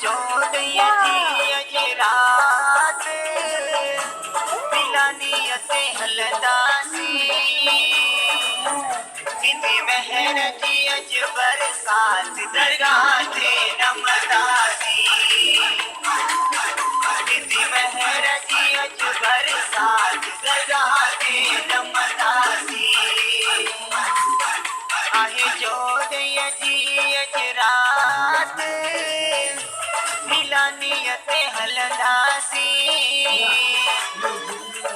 चौदह जी अज रात मिलानी असे हलंदासी सिंधी महर जी अज बरसात दरगाह ते नमदासी सिंधी महर जी अज बरसात दरगाह ते नमदासी आहे चौदह जी अज रात मिलानी अते हलंदासी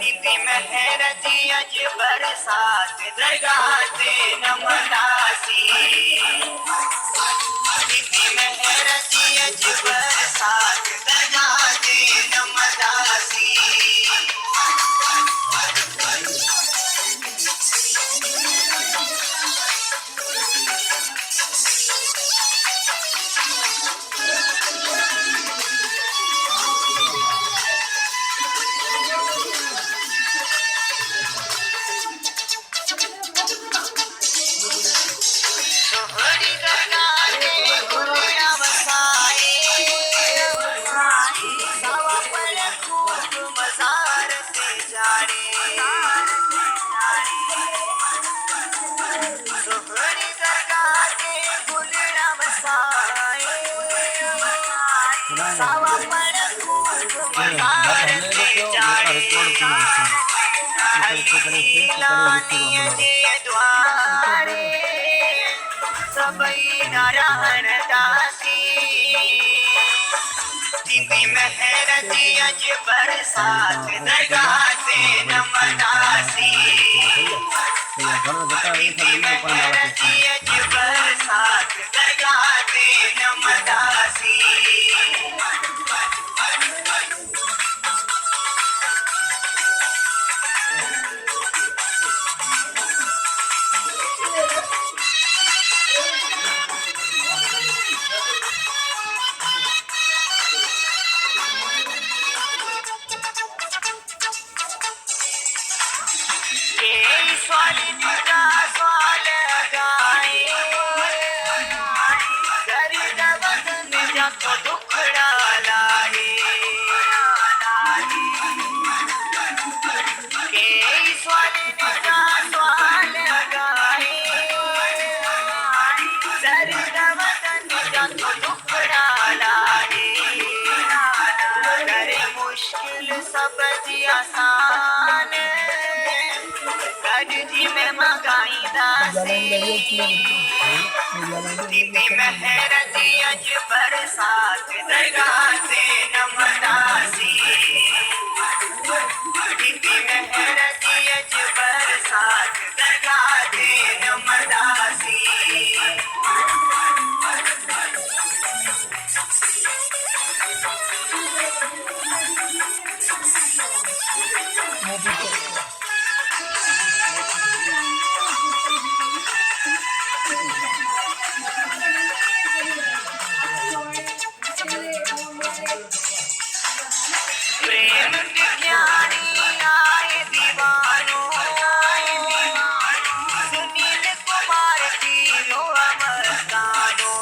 सिंधी महर जी अज बरसात दरगाह ते नमदासी सिंधी महर जी अज बरसात दरगाह ते नमदासी सबई नारायण दासी सिंधी महर जी अज बरसात दरगाह ते नमदासी सिंधी महर जी अज बरसात दरगाह ते नमदासी आसान जी में सिंधी महर जी अज बरसात दरगाह ते नमदासी सिंधी महर जी अज बरसात दरगाह ते नमदासी प्रेम विज्ञानी आए दीवानो सुनील कुमार की रो अमरदानो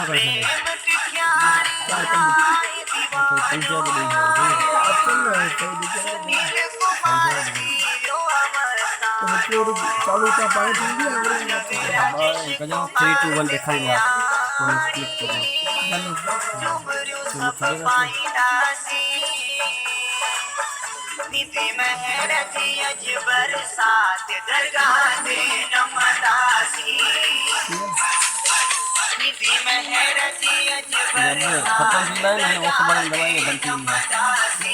प्रेम विज्ञानी आए दीवानो सुनील कुमार की रो अमरदानो चालू का पाए कजा 3 2 1 दिखाएगा क्लिक करो सिंधी महर जी अज बरसात दरगाह ते नमदासी सिंधी महर जी अज बरसात दरगाह ते नमदासी